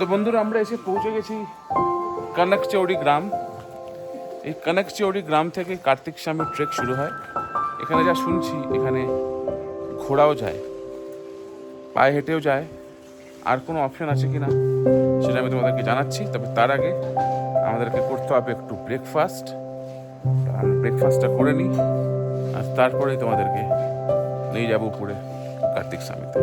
তো বন্ধুরা, আমরা এসে পৌঁছে গেছি কনকচৌড়ি গ্রাম। এই কনকচৌড়ি গ্রাম থেকে কার্তিক স্বামীর ট্রেক শুরু হয়। এখানে যা শুনছি, এখানে ঘোড়াও যায়, পায়ে হেঁটেও যায়। আর কোনো অপশন আছে কি না সেটা আমি তোমাদেরকে জানাচ্ছি। তবে তার আগে আমাদেরকে করতে হবে একটু ব্রেকফাস্ট। আমি ব্রেকফাস্টটা করে নিই, আর তারপরেই তোমাদেরকে নিয়ে যাবো উপরে কার্তিক স্বামীতে।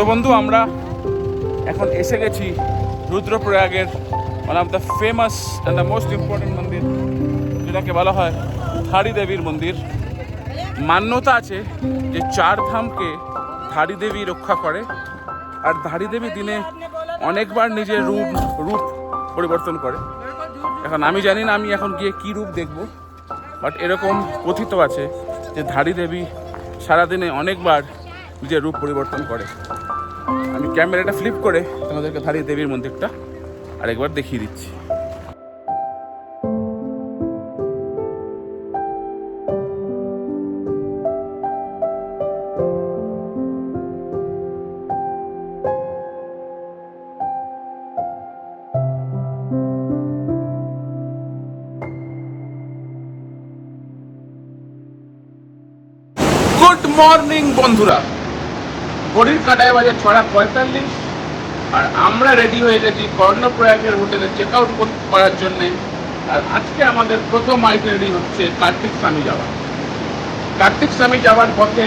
তো বন্ধু, আমরা এখন এসে গেছি রুদ্রপ্রয়াগের one of the famous and the most important মন্দির, যেটাকে বলা হয় ধাড়ি দেবীর মন্দির। মান্যতা আছে যে 4 ধামকে ধাড়ি দেবী রক্ষা করে, আর ধাড়ি দেবী দিনে অনেকবার নিজের রূপ পরিবর্তন করে। এখন আমি জানি না আমি এখন গিয়ে কী রূপ দেখব, বাট এরকম কথিত আছে যে ধাড়ি দেবী সারাদিনে অনেকবার নিজের রূপ পরিবর্তন করে। আমি ক্যামেরাটা ফ্লিপ করে তোমাদেরকে ধাড়ি দেবীর মন্দিরটা আরেকবার দেখিয়ে দিচ্ছি। গুড মর্নিং বন্ধুরা, ঘড়ির কাঁটায় বাজে 6:45, আর আমরা রেডি হয়ে গেছি কর্ণপ্রয়াগের হোটেলে চেক আউট করার জন্যে। আর আজকে আমাদের প্রথম আইটেনারি হচ্ছে কার্তিক স্বামী যাওয়া। কার্তিক স্বামী যাওয়ার পথে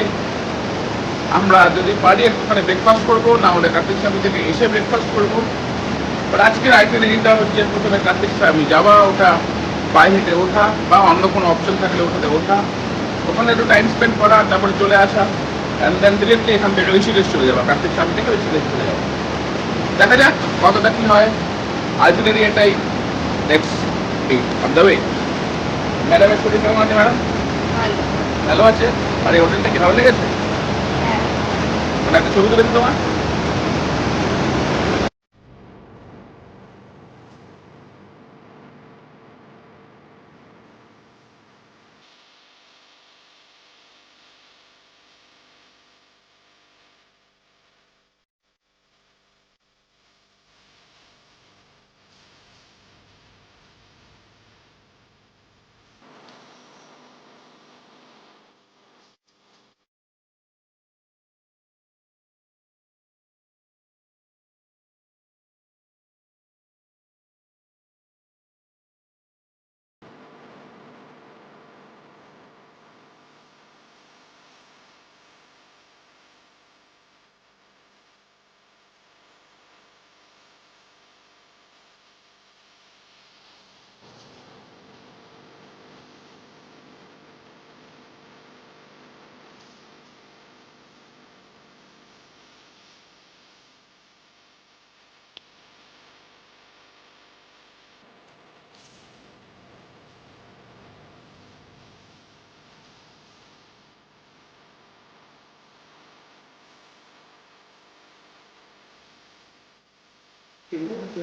আমরা যদি পারি একটুখানি ব্রেকফাস্ট করবো, না হলে কার্তিক স্বামী থেকে এসে ব্রেকফাস্ট করবো। বাট আজকের আইটেনারিটা হচ্ছে প্রথমে কার্তিক স্বামী যাওয়া, ওটা পায়ে হেঁটে ওঠা, বা অন্য কোনো অপশন থাকলে ওটাতে ওঠা, ওখানে একটু টাইম স্পেন্ড করা, তারপরে চলে আসা, অ্যান্ড দেন ডিরেক্টলি এখান থেকে ঋষিকেশ চলে যাওয়া, কার্তিক স্বামী থেকে ঋষিকেশ চলে যাওয়া। দেখা যাক কতটা কি হয়। আলটিমেটলি এটাই নেক্সট অন দ্য ওয়ে। ম্যাডামের শরীর কেমন আছে ম্যাডাম? ভালো আছে। আর এই হোটেলটা কি ভালো লেগেছে? মানে একটা ছবি তুলেছি তোমার।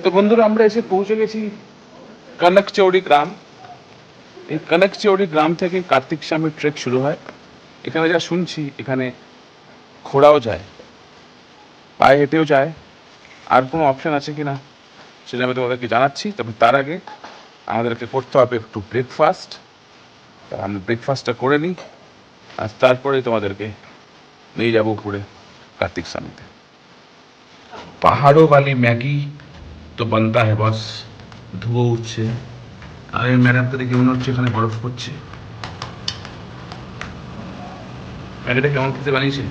তো বন্ধুরা, আমরা এসে পৌঁছে গেছি কনকচৌড়ি গ্রাম। এই কনকচৌড়ি গ্রাম থেকে কার্তিক স্বামীর ট্রেক শুরু হয়। এখানে যা শুনছি, এখানে ঘোড়াও যায়, পায়ে হেঁটেও যায়। আর কোনো অপশন আছে কি না সেটা আমি তোমাদেরকে জানাচ্ছি। তবে তার আগে আমাদেরকে করতে হবে একটু ব্রেকফাস্ট। আমি ব্রেকফাস্টটা করে নিই, আর তারপরেই তোমাদেরকে নিয়ে যাবো উপরে কার্তিক স্বামীতে। পাহাড়ো वाली ম্যাগি তো বানতা है বস। ধুয়ো উঠছে, আর এই ম্যাডামকে দেখে মনে হচ্ছে এখানে বরফ পড়ছে। ম্যাগিটা কেমন খেতে বানিয়েছে?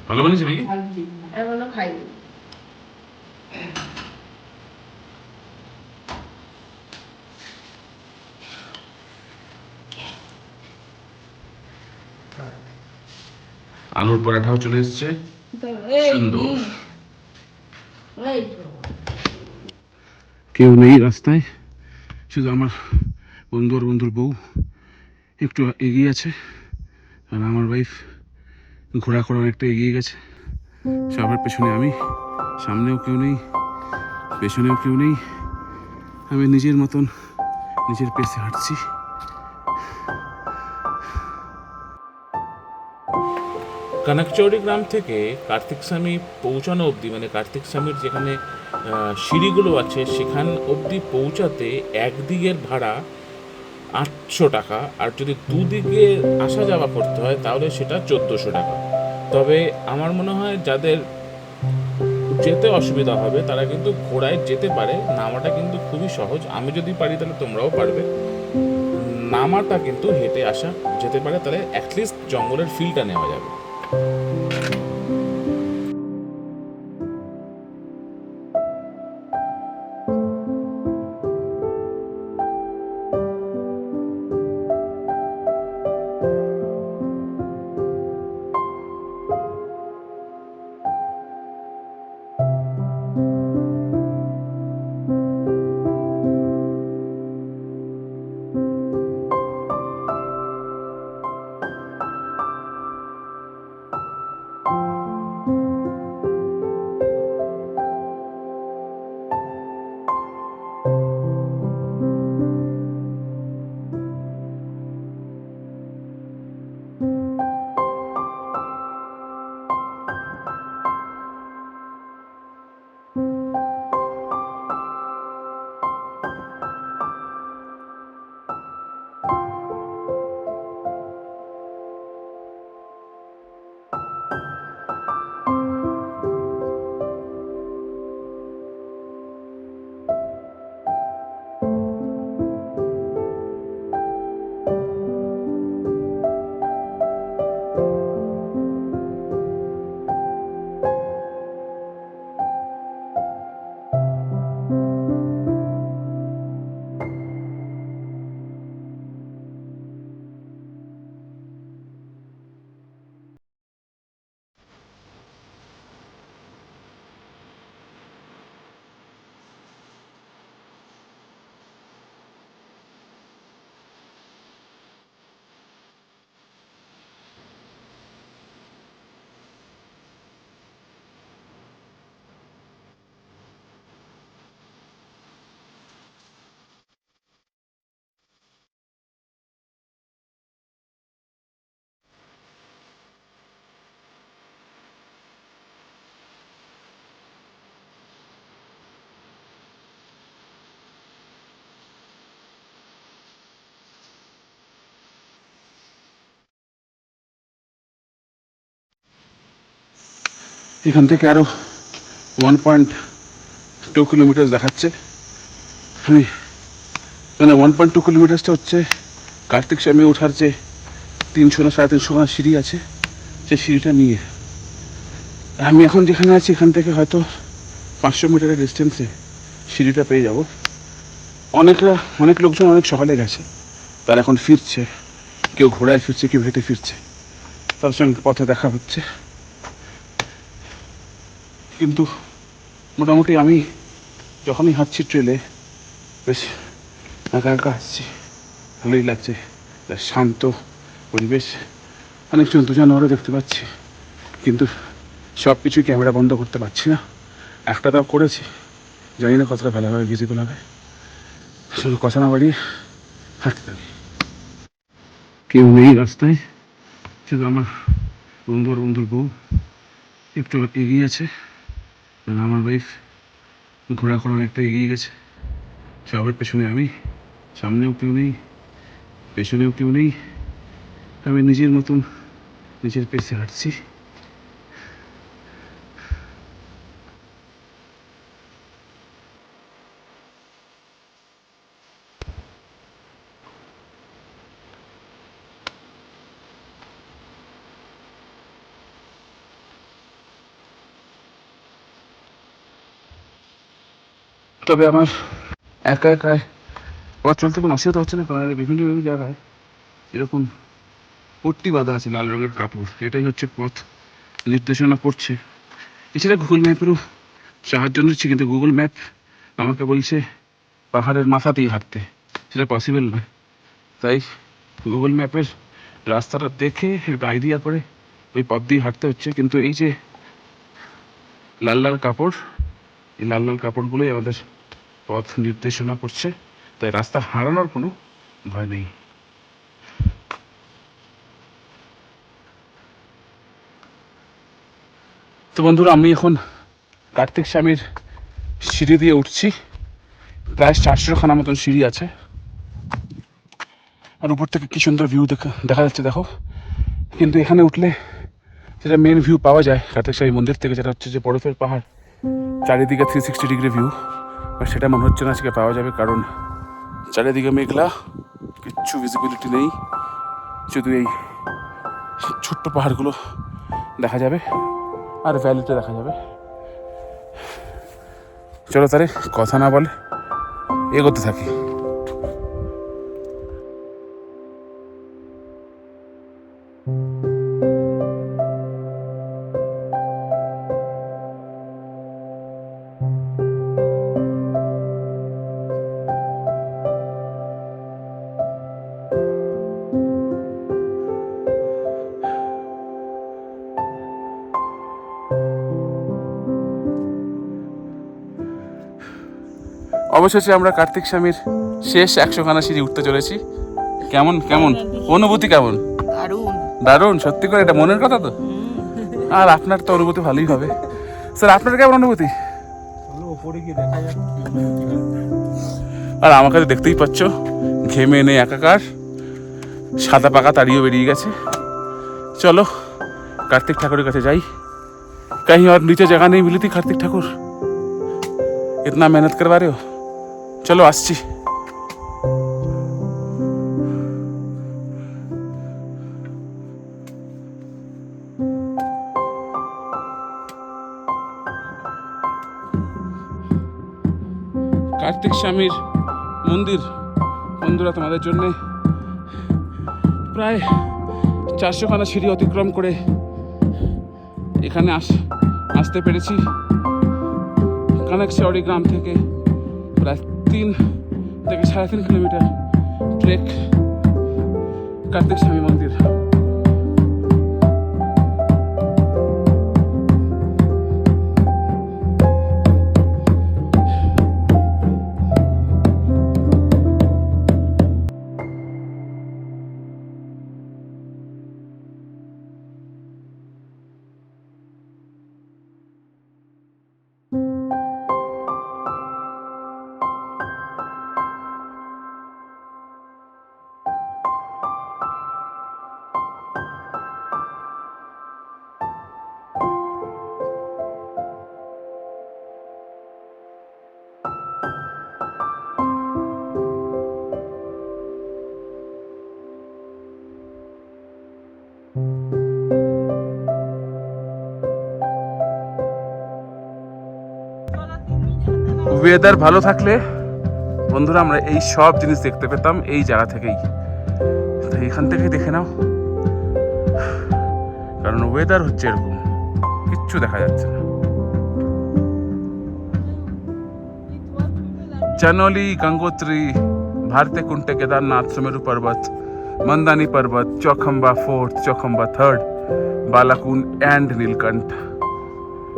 ভালো বানিয়েছে নাকি? এখনো খাইনি। আলুর পরাঠাও চলে এসছে, সুন্দর। কেউ নেই রাস্তায়, শুধু আমার বন্ধুর বউ একটু এগিয়ে আছে, আর আমার ওয়াইফ ঘোরা করে অনেকটা এগিয়ে গেছে। সবার পেছনে আমি, সামনেও কেউ নেই, পেছনেও কেউ নেই। আমি নিজের মতন নিজের পেসে হাঁটছি। কানাকচৌরি গ্রাম থেকে কার্তিক স্বামী পৌঁছানো অবধি, মানে কার্তিক স্বামীর যেখানে সিঁড়িগুলো আছে সেখান অবধি পৌঁছাতে একদিকের ভাড়া 800 টাকা, আর যদি দুদিকে আসা যাওয়া করতে হয় তাহলে সেটা 1400 টাকা। তবে আমার মনে হয় যাদের যেতে অসুবিধা হবে তারা কিন্তু ঘোড়ায় যেতে পারে, নামাটা কিন্তু খুবই সহজ। আমি যদি পারি তাহলে তোমরাও পারবে। নামাটা কিন্তু হেঁটে আসা যেতে পারে, তাহলে অ্যাটলিস্ট জঙ্গলের ফিলটা নেওয়া যাবে। এখান থেকে আরো 1.2 কিলোমিটার দেখাচ্ছে। আমি মানে 1.2 কিলোমিটারটা হচ্ছে কার্তিক স্বামী ওঠার যে 300 না 350 সিঁড়ি আছে, সেই সিঁড়িটা নিয়ে আমি এখন যেখানে আছি এখান থেকে হয়তো 500 মিটারের ডিস্টেন্সে সিঁড়িটা পেয়ে যাব। অনেক লোকজন অনেক সকালে গেছে, তারা এখন ফিরছে, কেউ ঘোড়ায় ফিরছে, কেউ হেঁটে ফিরছে, তার সঙ্গে পথে দেখা হচ্ছে। কিন্তু মোটামুটি আমি যখনই হাঁটছি ট্রেলে বেশ একা একা হাঁটছি, ভালোই লাগছে। শান্ত পরিবেশ, অনেক জন্তু জানোয়ারও দেখতে পাচ্ছি, কিন্তু সব কিছুই ক্যামেরা বন্ধ করতে পারছি না। একটা তাও করেছি, জানি না কতটা ভালোভাবে ভিজিবল হবে। শুধু কথা না বাড়িয়ে হাঁটতে থাকি। কেউ নেই রাস্তায়, শুধু আমার বন্ধুর বউ একটু এগিয়ে আছে, আমার ওয়াইফ ঘোরা করে অনেকটা এগিয়ে গেছে। সবার পেছনে আমি, সামনেও কেউ নেই, পেছনেও কেউ নেই। আমি নিজের মতন নিজের পেসে হাঁটছি। তবে আমার একা একা পথ চলতে কোনো অসুবিধা হচ্ছে না, কারণ বিভিন্ন জায়গায় এরকম পট্টি বাঁধা আছে লাল রঙের কাপড়, এটাই হচ্ছে পথ নির্দেশনা করছে। এছাড়া গুগল ম্যাপেরও সাহায্য নিচ্ছি, কিন্তু গুগল ম্যাপ আমাকে বলছে পাহাড়ের মাথা দিয়ে হাঁটতে, সেটা পসিবল নয়। তাই গুগল ম্যাপের রাস্তাটা দেখে একটা আইডিয়া করে ওই পথ দিয়ে হাঁটতে হচ্ছে। কিন্তু এই যে লাল লাল কাপড়, এই লাল লাল কাপড়গুলোই আমাদের পথ নির্দেশনা করছে, তাই রাস্তা হারানোর কোনো ভয় নেই। তো বন্ধুরা, আমি এখন কার্তিক স্বামীর সিঁড়ি দিয়ে উঠছি। প্রায় 400খানা মতন সিঁড়ি আছে, আর উপর থেকে কি সুন্দর ভিউ দেখা যাচ্ছে দেখো। কিন্তু এখানে উঠলে যেটা মেন ভিউ পাওয়া যায় কার্তিক স্বামী মন্দির থেকে, যেটা হচ্ছে যে বরফের পাহাড়, চারিদিকে 360 ডিগ্রি ভিউ, আর সেটা মনে হচ্ছে না আজকে পাওয়া যাবে, কারণ চারিদিকে মেঘলা, কিচ্ছু ভিজিবিলিটি নেই, শুধু এই ছোট্ট পাহাড়গুলো দেখা যাবে আর ভ্যালিটা দেখা যাবে। চলো তাহলে কথা না বলে এগোতে থাকি। অবশেষে আমরা কার্তিক স্বামীর শেষ 100খানা সিঁড়ি উঠতে চলেছি। কেমন কেমন অনুভূতি? কেমন? দারুণ, সত্যি করে, এটা মনের কথা তো। আর আপনার তো অনুভূতি ভালোই হবে। স্যার, আপনার কেমন অনুভূতি? আর আমাকে তো দেখতেই পাচ্ছ, ঘেমে এনে একাকার, সাদা পাকা তাড়িয়ে বেরিয়ে গেছে। চলো কার্তিক ঠাকুরের কাছে যাই। कहीं और नीचे जगह नहीं मिली थी कार्तिक ठाकुर, इतना मेहनत करवा रहे हो। चलो আসছি। কার্তিক স্বামীর মন্দির বন্ধুরা, তোমাদের জন্য প্রায় 400খানা সিঁড়ি অতিক্রম করে এখানে আসতে পেরেছি। কানেকশাওড়ি গ্রাম থেকে প্রায় 3 থেকে 3.5 কিলোমিটার ট্রেক কার্তিক স্বামী মন্দির। ওয়েদার ভালো থাকলে বন্ধুরা আমরা এই সব জিনিস দেখতে পেতাম এই জায়গা থেকেই। এখান থেকেই দেখে নাও, কারণ ওয়েদার হচ্ছে এরকম, কিচ্ছু দেখা যাচ্ছে না। জানলি, গঙ্গোত্রী, भारते कुंटे, केदारनाथ, सुमेरु पर्वत, मंदानी पर्वत, Chaukhamba 4th, Chaukhamba 3rd, Balakun and Nilkanth.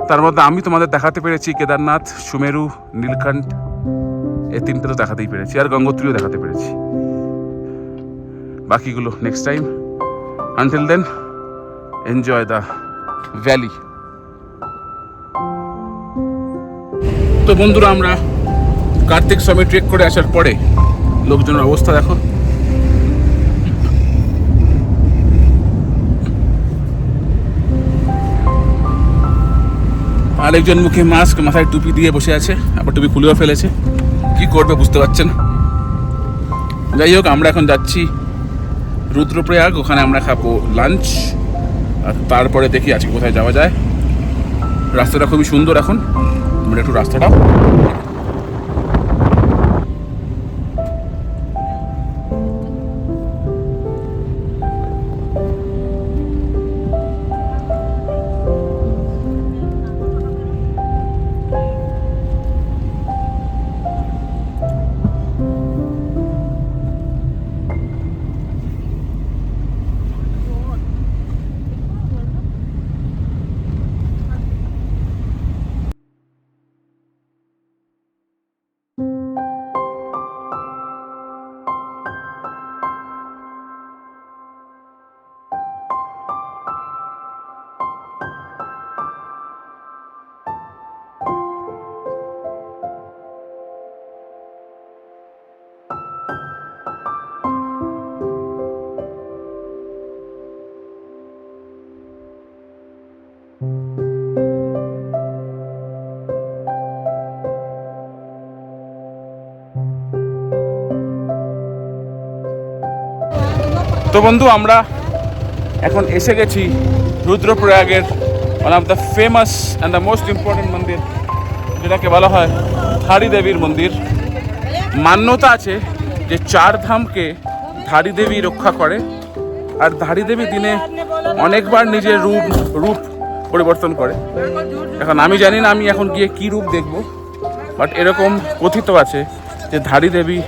তার মধ্যে আমি তোমাদের দেখাতে পেরেছি কেদারনাথ, সুমেরু, নীলকণ্ঠ, এই 3টে তো দেখাতেই পেরেছি, আর গঙ্গোত্রীও দেখাতে পেরেছি। বাকিগুলো next time. Until then, enjoy the valley. তো বন্ধুরা, আমরা কার্তিক স্বামী ট্রেক করে আসার পরে লোকজনের অবস্থা দেখো। আরেকজন মুখে মাস্ক, মাথায় টুপি দিয়ে বসে আছে, আবার টুপি খুলেও ফেলেছে, কি করবে বুঝতে পারছেন। যাই হোক, আমরা এখন যাচ্ছি রুদ্রপ্রয়াগ, ওখানে আমরা খাবো লাঞ্চ, আর তারপরে দেখি আজকে কোথায় যাওয়া যায়। রাস্তাটা খুবই সুন্দর, এখন আমরা একটু রাস্তাটা তো বন্ধু, আমরা এখন এসে গেছি রুদ্রপ্রয়াগের one of the famous and the most important মন্দির, যেটাকে বলা হয় ধারী দেবীর মন্দির। মান্যতা আছে যে 4 ধামকে ধারী দেবী রক্ষা করে, আর ধারী দেবী দিনে অনেকবার নিজের রূপ পরিবর্তন করে। এখন আমি জানি না আমি এখন গিয়ে কী রূপ দেখব, বাট এরকম কথিত আছে যে ধারী দেবী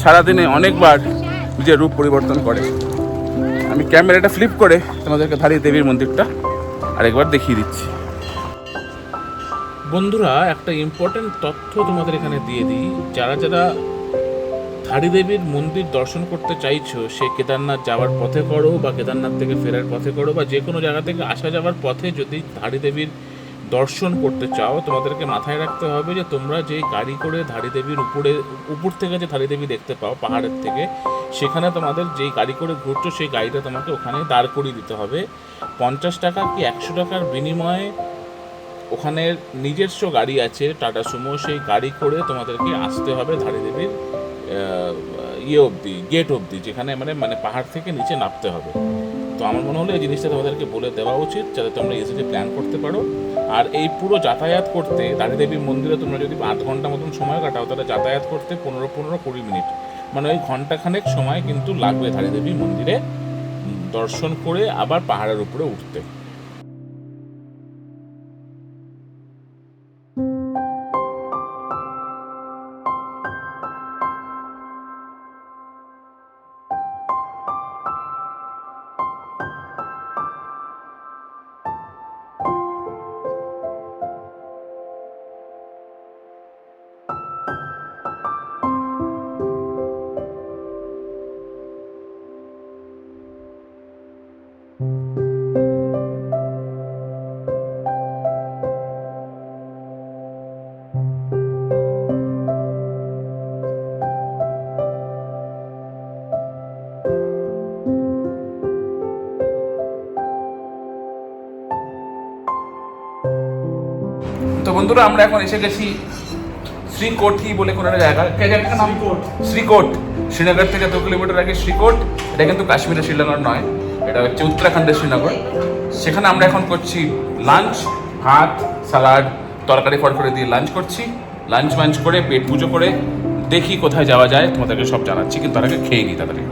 সারাদিনে অনেকবার নিজের রূপ পরিবর্তন করে। আমি ক্যামেরাটা ফ্লিপ করে তোমাদেরকে ধারী দেবীর মন্দিরটা আরেকবার দেখিয়ে দিচ্ছি। বন্ধুরা, একটা ইম্পর্টেন্ট তথ্য তোমাদের এখানে দিয়ে দিই। যারা যারা ধারী দেবীর মন্দির দর্শন করতে চাইছো, সে কেদারনাথ যাওয়ার পথে করো বা কেদারনাথ থেকে ফেরার পথে করো বা যে কোনো জায়গা থেকে আসা যাওয়ার পথে যদি ধারী দেবীর দর্শন করতে চাও, তোমাদেরকে মাথায় রাখতে হবে যে তোমরা যে গাড়ি করে ধারী দেবীর উপর থেকে যে ধারী দেবী দেখতে পাও পাহাড়ের থেকে, সেখানে তোমাদের যেই গাড়ি করে ঘুরছো সেই গাড়িটা তোমাকে ওখানে দাঁড় করিয়ে দিতে হবে। 50 টাকা কি 100 টাকার বিনিময়ে ওখানে নিজস্ব গাড়ি আছে টাটা সুমো, সেই গাড়ি করে তোমাদেরকে আসতে হবে ধারী দেবীর গেট অবধি, যেখানে মানে পাহাড় থেকে নিচে নামতে হবে। তো আমার মনে হলো এই জিনিসটা তোমাদেরকে বলে দেওয়া উচিত, যাতে তোমরা ইজিলি প্ল্যান করতে পারো। আর এই পুরো যাতায়াত করতে ধারী দেবীর মন্দিরে তোমরা যদি 8 ঘন্টা মতন সময় কাটাও, তাহলে যাতায়াত করতে 15-20 মিনিট, মানে ওই ঘন্টাখানেক সময় কিন্তু লাগবে ধারী দেবীর মন্দিরে দর্শন করে আবার পাহাড়ের উপরে উঠতে। তো বন্ধুরা, আমরা এখন এসে গেছি শ্রীকোটি বলে কোনো জায়গা, নাম শ্রীকোট। শ্রীনগর থেকে 2 কিলোমিটার আগে শ্রীকোট। এটা কিন্তু কাশ্মীরের শ্রীনগর নয়, এটা হচ্ছে উত্তরাখণ্ডের শ্রীনগর। সেখানে আমরা এখন করছি লাঞ্চ, ভাত, সালাড, তরকারি ফরকারি দিয়ে লাঞ্চ করছি। লাঞ্চ করে পেট পুজো করে দেখি কোথায় যাওয়া যায়, তোমাদেরকে সব জানাচ্ছি, কিন্তু তার আগে খেয়ে নিই তাড়াতাড়ি।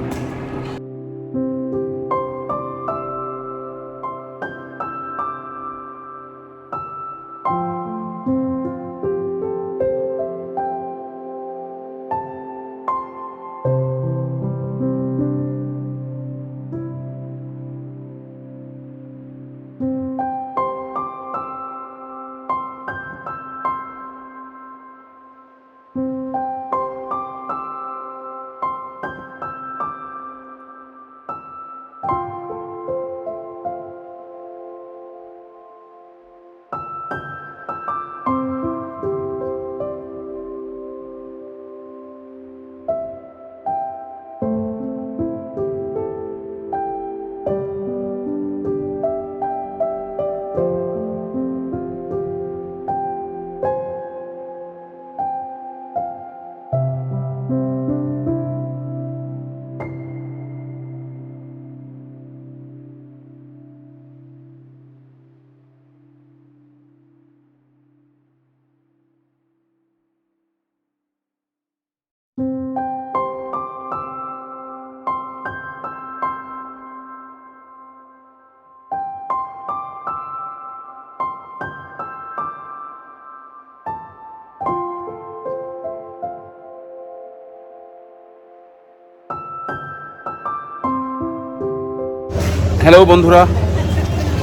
হ্যালো বন্ধুরা,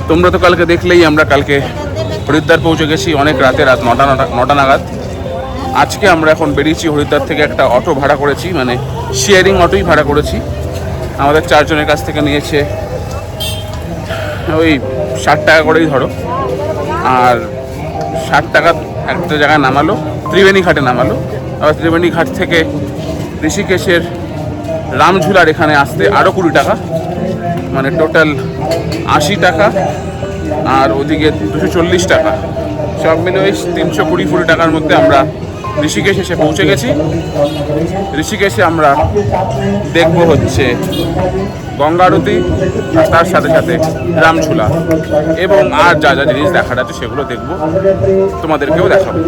তোমরা তো কালকে দেখলেই আমরা কালকে হরিদ্বার পৌঁছে গেছি অনেক রাতে, রাত 9টা নাগাদ। আজকে আমরা এখন বেরিয়েছি হরিদ্বার থেকে। একটা অটো ভাড়া করেছি, মানে শেয়ারিং অটোই ভাড়া করেছি। আমাদের 4 জনের কাছ থেকে নিয়েছে ওই 60 টাকা করেই ধরো। আর 60 টাকা একটা জায়গায় নামালো, ত্রিবেণী ঘাটে নামালো। আবার ত্রিবেণী ঘাট থেকে ঋষিকেশের রামঝুলার এখানে আসতে আরও 20 টাকা, মানে টোটাল 80 টাকা। আর ওদিকে 240 টাকা, সব মিলে ওই 320 টাকার মধ্যে আমরা ঋষিকেশ এসে পৌঁছে গেছি। ঋষিকেশে আমরা দেখব হচ্ছে গঙ্গা আরতি, আর তার সাথে সাথে রামঝুলা এবং আর যা যা জিনিস দেখার আছে সেগুলো দেখব, তোমাদেরকেও দেখাবো।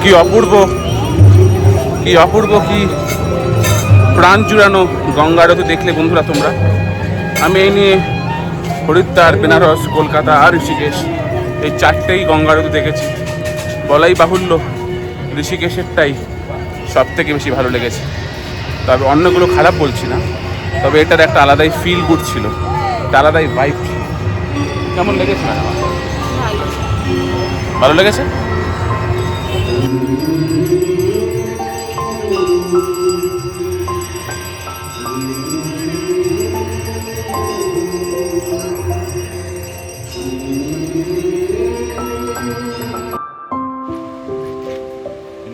কি অপূর্ব, কি অপূর্ব, কি প্রাণ জুড়ানো গঙ্গা আরতি দেখলে বন্ধুরা তোমরা। আমি এই নিয়ে হরিদ্বার, বেনারস, কলকাতা আর ঋষিকেশ এই চারটেই গঙ্গা আরতি দেখেছি। বলাই বাহুল্য ঋষিকেশেরটাই সব থেকে বেশি ভালো লেগেছে। তবে অন্যগুলো খারাপ বলছি না, তবে এটার একটা আলাদাই ফিল গুড ছিল, একটা আলাদাই ভাইব ছিল। কেমন লেগেছে ম্যাডাম? ভালো লেগেছে।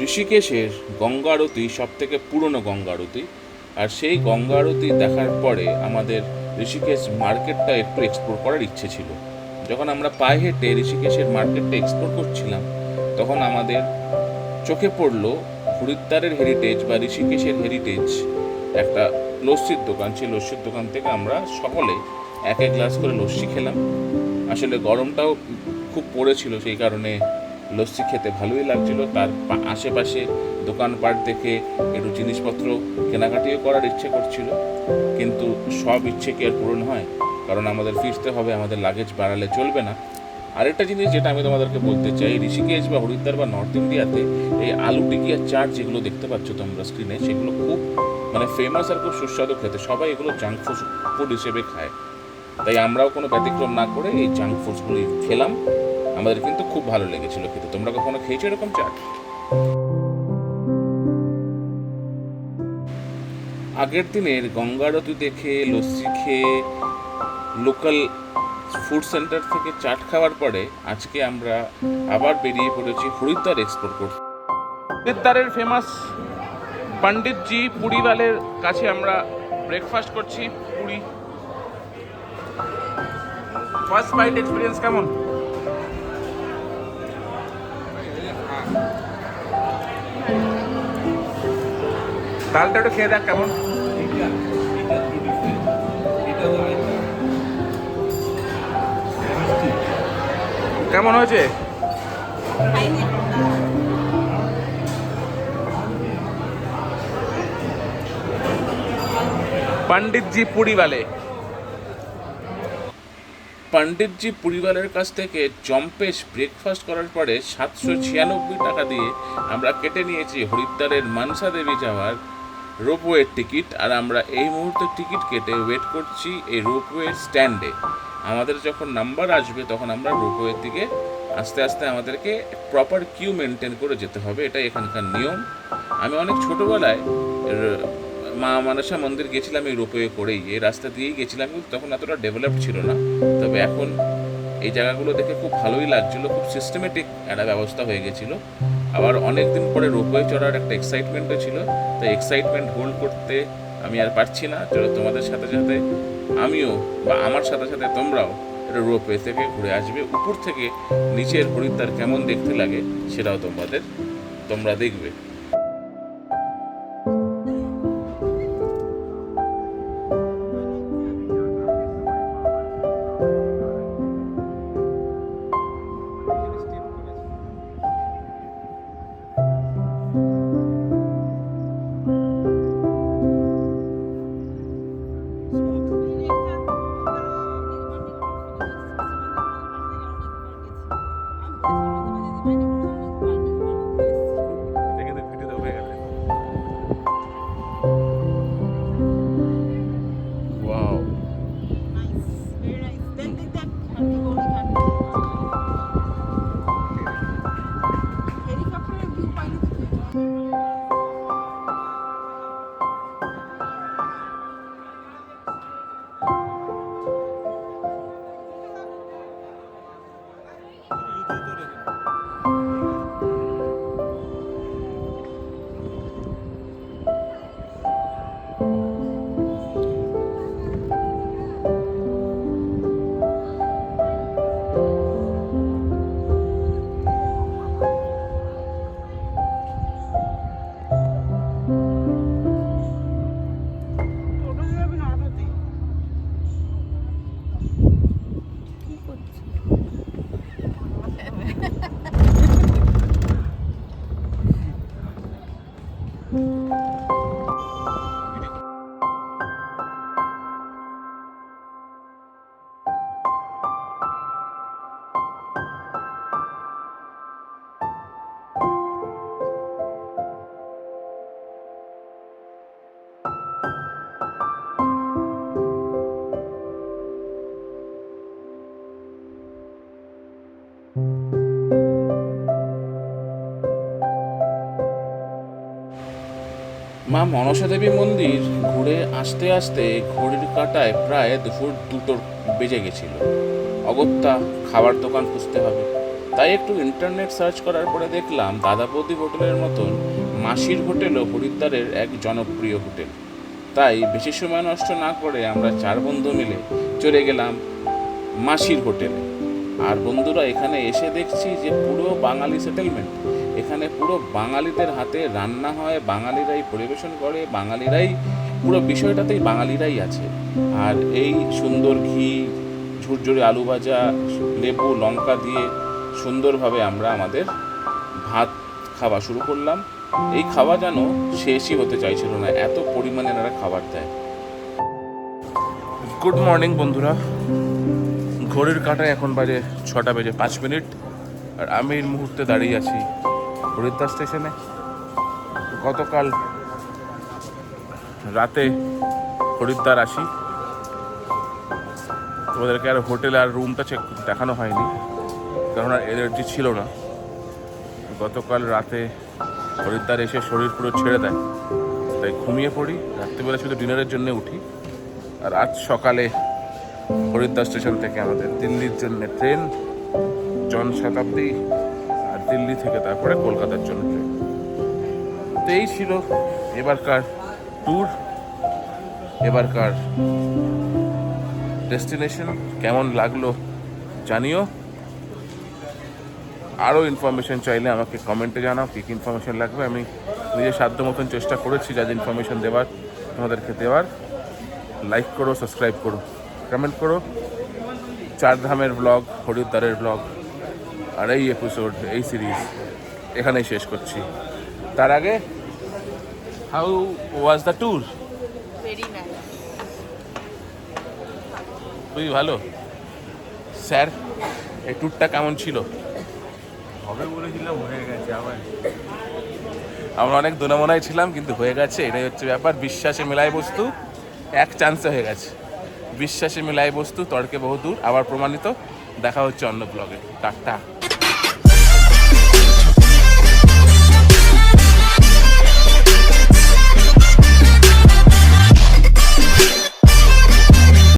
ঋষিকেশের গঙ্গা আরতি সব থেকে পুরনো গঙ্গা আরতি, আর সেই গঙ্গা আরতি দেখার পরে আমাদের ঋষিকেশ মার্কেটটা একটু এক্সপ্লোর করার ইচ্ছে ছিল। যখন আমরা পায়ে হেঁটে ঋষিকেশের মার্কেটটা এক্সপ্লোর করছিলাম, তখন আমাদের চোখে পড়লো হরিদ্বারের হেরিটেজ বা ঋষিকেশের হেরিটেজ একটা লস্যির দোকান। সেই লস্যির দোকান থেকে আমরা সকলে এক এক গ্লাস করে লস্যি খেলাম। আসলে গরমটাও খুব পড়েছিল, সেই কারণে লস্যি খেতে ভালোই লাগছিল। তার আশেপাশে দোকানপাট দেখে একটু জিনিসপত্র কেনাকাটিও করার ইচ্ছে করছিল, কিন্তু সব ইচ্ছে কি আর পূরণ হয়? কারণ আমাদের ফিরতে হবে, আমাদের লাগেজ বাড়ালে চলবে না। আরেকটা জিনিস যেটা আমি তোমাদেরকে বলতে চাই, ঋষিকেশ বা হরিদ্বার বা নর্থ ইন্ডিয়াতে এই আলু টিকিয়া চাট যেগুলো দেখতে পাচ্ছ তোমরা স্ক্রিনে, সেগুলো খুব ফেমাস আর খুব সুস্বাদু খেতে। সবাই এগুলো জাঙ্ক ফুড হিসেবে খায়, তাই আমরাও কোনো ব্যতিক্রম না করে এই জাঙ্ক ফুডসগুলি খেলাম। আমাদের কিন্তু খুব ভালো লেগেছিল খেতে। তোমরা কখনো খেয়েছো এরকম চাট? আগের দিনের গঙ্গা আরতি দেখে, লস্যি খেয়ে, লোকাল ফুড সেন্টার থেকে চাট খাওয়ার পরে আজকে আমরা আবার বেরিয়ে পড়েছি হরিদ্বার এক্সপ্লোর করতে। হরিদ্বারের ফেমাস পণ্ডিতজি পুরীওয়ালের কাছে আমরা ব্রেকফাস্ট করছি। পুরী ফার্স্ট বাইট এক্সপিরিয়েন্স কেমন? ডালটা একটু খেয়ে দেখ কেমন। কেমন হয়েছে? পণ্ডিতজি পুরীওয়ালে, পণ্ডিতজি পুরীওয়ালের কাছ থেকে জম্পেশ ব্রেকফাস্ট করার পরে 796 টাকা দিয়ে আমরা কেটে নিয়েছি হরিদ্বারের মনসা দেবী যাওয়ার রোপওয়ের টিকিট। আর আমরা এই মুহূর্তে টিকিট কেটে ওয়েট করছি এই রোপওয়ের স্ট্যান্ডে। আমাদের যখন নাম্বার আসবে তখন আমরা রোপওয়ের দিকে আস্তে আস্তে আমাদেরকে প্রপার কিউ মেনটেন করে যেতে হবে, এটা এখানকার নিয়ম। আমি অনেক ছোটোবেলায় মা মনসা মন্দির গেছিলাম এই রোপওয়ে করেই, এই রাস্তা দিয়েই গেছিলাম, কিন্তু তখন এতটা ডেভেলপড ছিল না। তবে এখন এই জায়গাগুলো দেখে খুব ভালোই লাগছিল, খুব সিস্টেমেটিক একটা ব্যবস্থা হয়ে গেছিলো। আবার অনেক দিন পরে রোপওয়ে চড়ার একটা এক্সাইটমেন্টও ছিল, তাই এক্সাইটমেন্ট হোল্ড করতে আমি আর পারছি না। চলো তোমাদের সাথে সাথে আমিও বা আমার সাথে সাথে তোমরাও এটা রোপওয়ে থেকে ঘুরে আসবে। উপর থেকে নিচের হরিদ্বার কেমন দেখতে লাগে সেটাও তোমরা দেখবে। মা মনসা দেবী মন্দির ঘুরে আসতে আসতে ঘড়ির কাঁটায় প্রায় দুপুর 2টো বেজে গেছিল। অগত্যা খাবার দোকান খুঁজতে হবে, তাই একটু ইন্টারনেট সার্চ করার পরে দেখলাম দাদা বৌদি হোটেলের মতন মাসির হোটেলও হরিদ্বারের এক জনপ্রিয় হোটেল। তাই বেশি সময় নষ্ট না করে আমরা 4 বন্ধু মিলে চলে গেলাম মাসির হোটেলে। আর বন্ধুরা, এখানে এসে দেখছি যে পুরো বাঙালি সেটেলমেন্ট, এখানে পুরো বাঙালিদের হাতে রান্না হয়, বাঙালিরাই পরিবেশন করে, বাঙালিরাই পুরো বিষয়টাতেই বাঙালিরাই আছে। আর এই সুন্দর ঘি, ঝুরঝুরে আলু ভাজা, লেবু লঙ্কা দিয়ে সুন্দরভাবে আমরা আমাদের ভাত খাওয়া শুরু করলাম। এই খাওয়া যেন শেষই হতে চাইছিল না, এত পরিমাণে এনারা খাবার দেয়। গুড মর্নিং বন্ধুরা, ঘড়ির কাঁটায় এখন বাজে 6টা বেজে 5 মিনিট, আর আমি এই মুহূর্তে দাঁড়িয়ে আছি হরিদ্বার স্টেশনে। গতকাল রাতে হরিদ্বার আসি, তোমাদেরকে আর হোটেলে আর রুমটা চেক দেখানো হয়নি, কারণ আর এনার্জি ছিল না। গতকাল রাতে হরিদ্বার এসে শরীর পুরো ছেড়ে দেয়, তাই তাই ঘুমিয়ে পড়ি, রাত্রিবেলা শুধু ডিনারের জন্য উঠি। আর আজ সকালে হরিদ্বার স্টেশন থেকে আমাদের দিল্লির জন্য ট্রেন, জনশতাব্দী, আর দিল্লি থেকে তারপরে কলকাতার জন্য ট্রেন। তো এই ছিল এবারকার ট্যুর, এবারকার ডেস্টিনেশন। কেমন লাগলো জানিও। আরও ইনফরমেশন চাইলে আমাকে কমেন্টে জানাও কী কী ইনফরমেশন লাগবে। আমি নিজের সাধ্য মতন চেষ্টা করেছি যা ইনফরমেশন দেওয়ার তোমাদেরকে দেওয়ার। লাইক করো, সাবস্ক্রাইব করো, কমেন্ট করো। চারধামের ব্লগ, হরিদ্বারের ব্লগ আর এই এপিসোড, এই সিরিজ এখানেই শেষ করছি। তার আগে, how was the tour? Very nice. খুবই ভালো। স্যার, এই ট্যুরটা কেমন ছিল? হবে বলেছিলাম, হয়ে গেছে আবার। আমরা অনেক দোনামোনায় ছিলাম, কিন্তু হয়ে গেছে, এটাই হচ্ছে ব্যাপার। বিশ্বাসে মেলায় বস্তু, এক চান্সে হয়ে গেছে। বিশ্বাসে মেলায় বস্তু, তর্কে বহুদূর, আবার প্রমাণিত। দেখা হচ্ছে অন্য ব্লগে। টাটা।